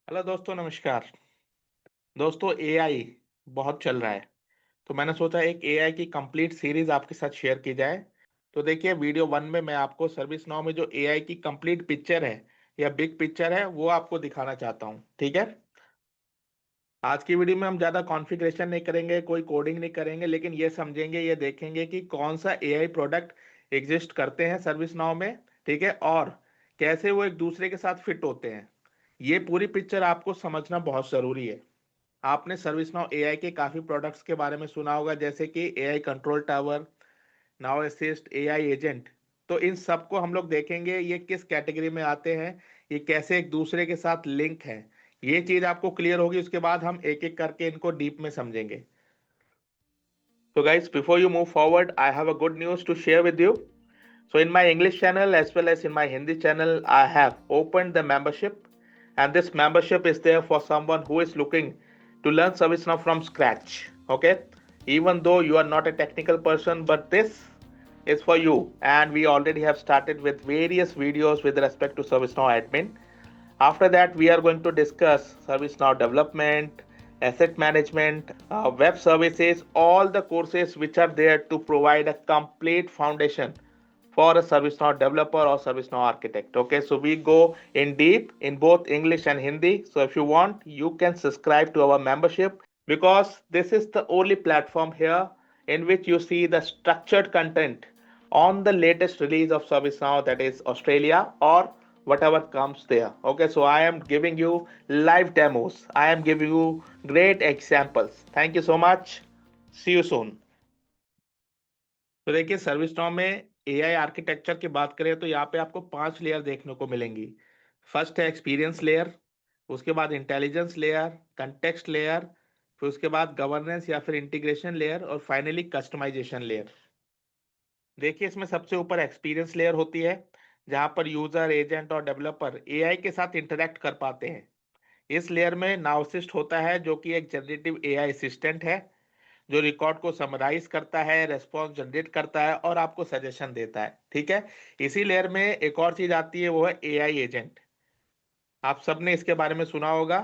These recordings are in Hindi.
हेलो दोस्तों, नमस्कार। दोस्तों, एआई बहुत चल रहा है, तो मैंने सोचा एक एआई की कंप्लीट सीरीज़ आपके साथ शेयर की जाए। तो देखिए, वीडियो 1 में मैं आपको सर्विस नाउ में जो एआई की कंप्लीट पिक्चर है या बिग पिक्चर है, वो आपको दिखाना चाहता हूँ, ठीक है? आज की वीडियो में हम ज़्यादा कॉन्फ़िगरेशन नहीं करेंगे, कोई कोडिंग नहीं करेंगे, लेकिन ये समझेंगे, ये देखेंगे कि कौन-सा एआई प्रोडक्ट एक्ज़िस्ट करते हैं सर्विस नाउ में, ठीक है? और कैसे वो एक-दूसरे के साथ फिट होते हैं। ये पूरी पिक्चर आपको समझना बहुत ज़रूरी है। आपने सर्विस नाउ एआई के काफ़ी प्रोडक्ट्स के बारे में सुना होगा, जैसे कि AI control tower, now assist, AI agent. तो इन सबको हम लोग देखेंगे, ये किस कैटेगरी में आते हैं, ये कैसे एक दूसरे के साथ लिंक हैं। ये चीज़ आपको क्लियर होगी, उसके बाद हम एक-एक करके इनको डीप में समझेंगे। So guys, before you move forward, I have a good news to share with you. So in my English channel as well as in my Hindi channel, I have opened the membership, and this membership is there for someone who is looking to learn ServiceNow from scratch. Okay, even though you are not a technical person, but this is for you, and we already have started with various videos with respect to ServiceNow admin. After that, we are going to discuss ServiceNow development, asset management, web services, all the courses which are there to provide a complete foundation for a ServiceNow developer or ServiceNow architect. Okay, so we go in deep in both English and Hindi. So if you want, you can subscribe to our membership, because this is the only platform here in which you see the structured content on the latest release of ServiceNow, that is Australia or whatever comes there. Okay, so I am giving you live demos, I am giving you great examples. Thank you so much. See you soon. तो देखिए, सर्विस नाउ में एआई आर्किटेक्चर की बात करें तो यहाँ पे आपको 5 लेयर देखने को मिलेंगी। फर्स्ट है एक्सपीरियंस लेयर, उसके बाद इंटेलिजेंस लेयर, कंटेक्स्ट लेयर, फिर उसके बाद गवर्नेंस या फिर इंटीग्रेशन लेयर, और फाइनली कस्टमाइजेशन लेयर। देखिए, इसमें सबसे ऊपर एक्सपीरियंस लेयर होती है, जहाँ पर यूजर, एजेंट और डेवलपर एआई के साथ इंटरेक्ट कर पाते हैं। इस लेयर में नाउसिस्ट होता है, जो कि एक जनरेटिव एआई असिस्टेंट है, जो रिकॉर्ड को समराइज करता है, रेस्पॉन्स जनरेट करता है और आपको सजेशन देता है, ठीक है? इसी लेयर में एक और चीज आती है, वो है एआई एजेंट। आप सबने इसके बारे में सुना होगा।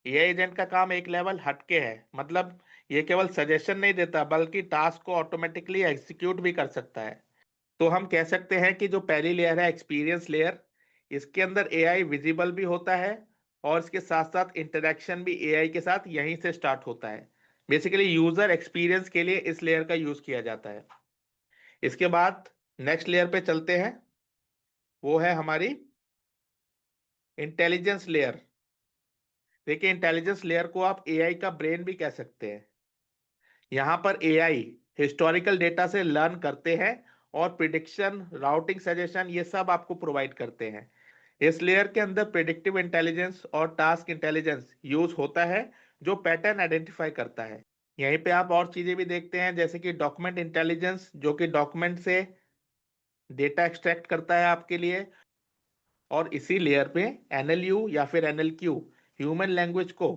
एआई एजेंट का काम एक लेवल हटके है, मतलब ये केवल सजेशन नहीं देता, बल्कि टास्क को ऑटोमेटिकली एग्जीक्यूट भी कर सकता है। तो हम कह सकते हैं कि जो पहली लेयर है एक्सपीरियंस लेयर, इसके अंदर एआई विजिबल भी होता है, और इसके साथ साथ इंटरेक्शन भी एआई के साथ यहीं से स्टार्ट होता है। बेसिकली यूजर एक्सपीरियंस के लिए इस लेयर का यूज किया जाता है। इसके बाद नेक्स्ट लेयर पे चलते हैं, वो है हमारी इंटेलिजेंस लेयर। देखिए, इंटेलिजेंस लेयर को आप एआई का ब्रेन भी कह सकते हैं। यहाँ पर एआई हिस्टोरिकल डेटा से लर्न करते हैं और प्रिडिक्शन, राउटिंग सजेशन, ये सब आपको प्रोवाइड करते हैं। इस लेयर के अंदर प्रिडिक्टिव इंटेलिजेंस और टास्क इंटेलिजेंस यूज होता है, जो पैटर्न आइडेंटिफाई करता है। यहीं पे आप और चीजें भी देखते हैं, जैसे कि डॉक्यूमेंट इंटेलिजेंस, जो कि डॉक्यूमेंट से डेटा एक्सट्रैक्ट करता है आपके लिए। और इसी लेयर पे एनएलयू या फिर एनएलक्यू ह्यूमन लैंग्वेज को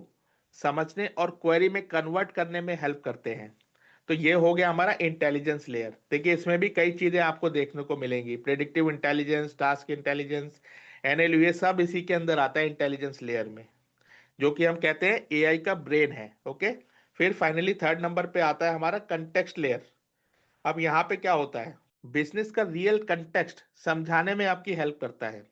समझने और क्वेरी में कन्वर्ट करने में हेल्प करते हैं। तो ये हो गया हमारा इंटेलिजेंस लेयर। देखिए, इसमें भी कई चीजें आपको देखने को मिलेंगी, predictive intelligence, task intelligence, NLU, ये सब इसी के अंदर आता है इंटेलिजेंस लेयर में, जो कि हम कहते हैं एआई का ब्रेन है। ओके, फिर फाइनली थर्ड नंबर पे आता है हमारा कंटेक्स्ट लेयर। अब यहाँ पे क्या होता है, बिजनेस का रियल कंटेक्स्ट समझाने में आपकी हेल्प करता है,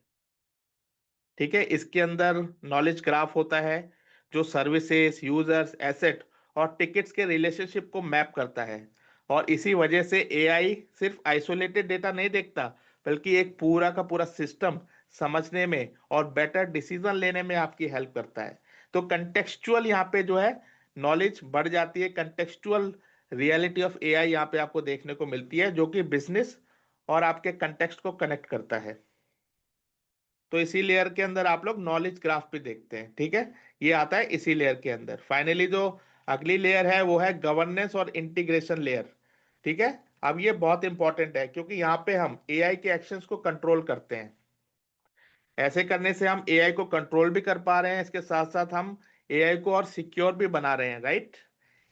ठीक है? इसके अंदर नॉलेज ग्राफ होता है, जो सर्विसेज, यूजर्स, एसेट और टिकट्स के रिलेशनशिप को मैप करता है। और इसी वजह से एआई सिर्फ आइसोलेटेड डेटा नहीं देखता, बल्कि एक पूरा का पूरा सिस्टम समझने में और बेटर डिसीजन लेने में आपकी हेल्प करता है। तो कंटेक्सचुअल यहाँ पे जो है नॉलेज बढ़ जाती है, कंटेक्सचुअल रियलिटी ऑफ एआई यहाँ पे आपको देखने को मिलती है, जो कि बिजनेस और आपके कंटेक्स्ट को कनेक्ट करता है। तो इसी लेयर के अंदर आप लोग नॉलेज ग्राफ भी देखते हैं, ठीक है? ये आता है इसी लेयर के अंदर। फाइनली जो अगली लेयर है, वो है गवर्नेंस और इंटीग्रेशन लेयर, ठीक है? अब ये बहुत इंपॉर्टेंट है, क्योंकि यहाँ पे हम एआई के एक्शंस को कंट्रोल करते हैं। ऐसे करने से हम एआई को कंट्रोल भी कर पा रहे हैं, इसके साथ साथ हम एआई को और सिक्योर भी बना रहे हैं, राइट?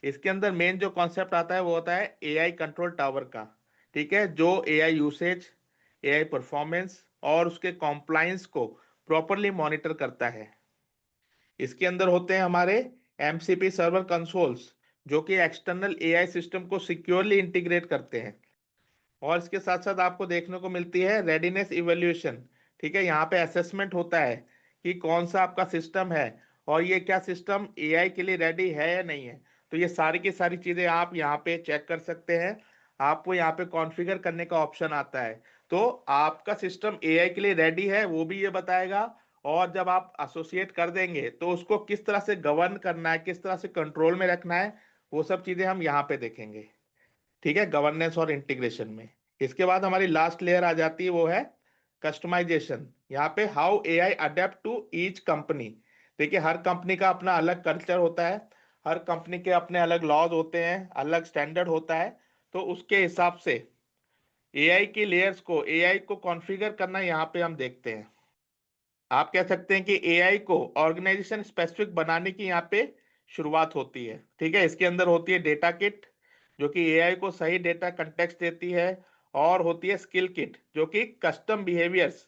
इसके अंदर मेन जो कॉन्सेप्ट आता है, वो होता है एआई कंट्रोल टावर का, ठीक है? जो एआई यूसेज, एआई परफॉर्मेंस और उसके कॉम्प्लायंस को प्रॉपरली मॉनिटर करता है। इसके अंदर होते हैं हमारे एमसीपी सर्वर कंसोल्स, जो कि एक्सटर्नल एआई सिस्टम को सिक्योरली इंटीग्रेट करते हैं। और इसके साथ साथ आपको देखने को मिलती है रेडीनेस इवैल्यूएशन। ठीक है, यहाँ पे असेसमेंट होता है कि कौन सा आपका सिस्टम है और ये क्या सिस्टम एआई के लिए रेडी है या नहीं है। तो ये सारी की सारी चीजें आप यहाँ पे चेक कर सकते हैं। आपको यहाँ पे कॉन्फ़िगर करने का ऑप्शन आता है, तो आपका सिस्टम एआई के लिए रेडी है वो भी ये बताएगा। और जब आप एसोसिएट कर देंगे तो उसको किस तरह से गवर्न करना है, किस तरह से कंट्रोल में रखना है, वो सब चीजें हम यहाँ पे देखेंगे। ठीक है, गवर्नेंस और इंटीग्रेशन में। इसके बाद हमारी लास्ट लेयर आ जाती है, वो है कस्टमाइजेशन। यहाँ पे how AI adapt to each company. देखिए, हर कंपनी का अपना अलग कल्चर होता है, हर कंपनी के अपने अलग लॉज होते हैं, अलग स्टैंडर्ड होता है। तो उसके हिसाब से एआई की लेयर्स को, एआई को कॉन्फ़िगर करना यहाँ पे हम देखते हैं। आप कह सकते हैं कि एआई को ऑर्गेनाइजेशन स्पेसिफिक बनाने की यहाँ पे शुरुआत होती है। ठीक है, इसके अंदर होती है डेटा किट, जो कि एआई को सही डेटा कंटेक्स्ट देती है। और होती है स्किल किट, जो कि कस्टम बिहेवियर्स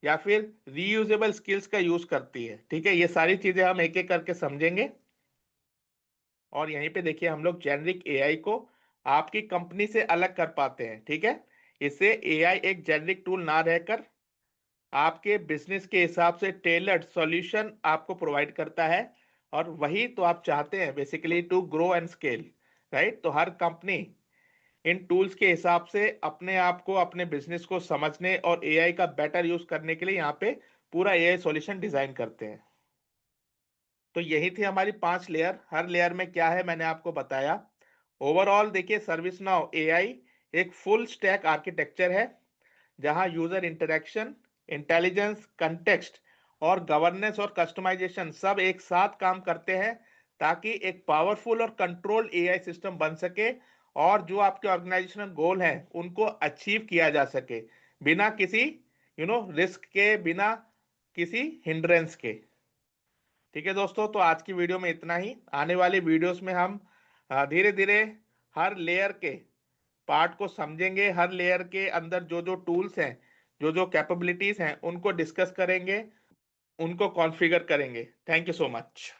या फिर रीयूजेबल स्किल्स का यूज करती है। ठीक है, ये सारी चीजें हम एक एक करके समझेंगे। और यहीं पे देखिए, हम लोग जेनरिक एआई को आपकी कंपनी से अलग कर पाते हैं। ठीक है, इससे एआई एक जेनरिक टूल ना रहकर आपके बिजनेस के हिसाब से टेलर्ड सॉल्यूशन आपको प्रोवाइड करता है। और वही तो आप चाहते हैं basically, to grow and scale, right. तो हर कंपनी इन टूल्स के हिसाब से अपने आप को, अपने बिजनेस को समझने और एआई का बेटर यूज करने के लिए यहाँ पे पूरा एआई सॉल्यूशन डिजाइन करते हैं। तो यही थी हमारी 5 लेयर। हर लेयर में क्या है मैंने आपको बताया। ओवरऑल देखिए, सर्विस नाउ एआई एक फुल स्टैक आर्किटेक्चर है, जहां यूजर इंटरेक्शन, इंटेलिजेंस, कंटेक्स्ट और गवर्नेंस और कस्टमाइजेशन सब एक साथ काम करते हैं, ताकि एक पावरफुल और कंट्रोल्ड एआई सिस्टम बन सके और जो आपके ऑर्गेनाइजेशनल गोल हैं उनको अचीव किया जा सके, बिना किसी रिस्क के, बिना किसी हिंड्रेंस के। ठीक है दोस्तों, तो आज की वीडियो में इतना ही। आने वाली वीडियोस में हम धीरे धीरे हर लेयर के पार्ट को समझेंगे, हर लेयर के अंदर जो जो टूल्स हैं, जो जो कैपेबिलिटीज हैं, उनको डिस्कस करेंगे, उनको कॉन्फ़िगर करेंगे। Thank you so much.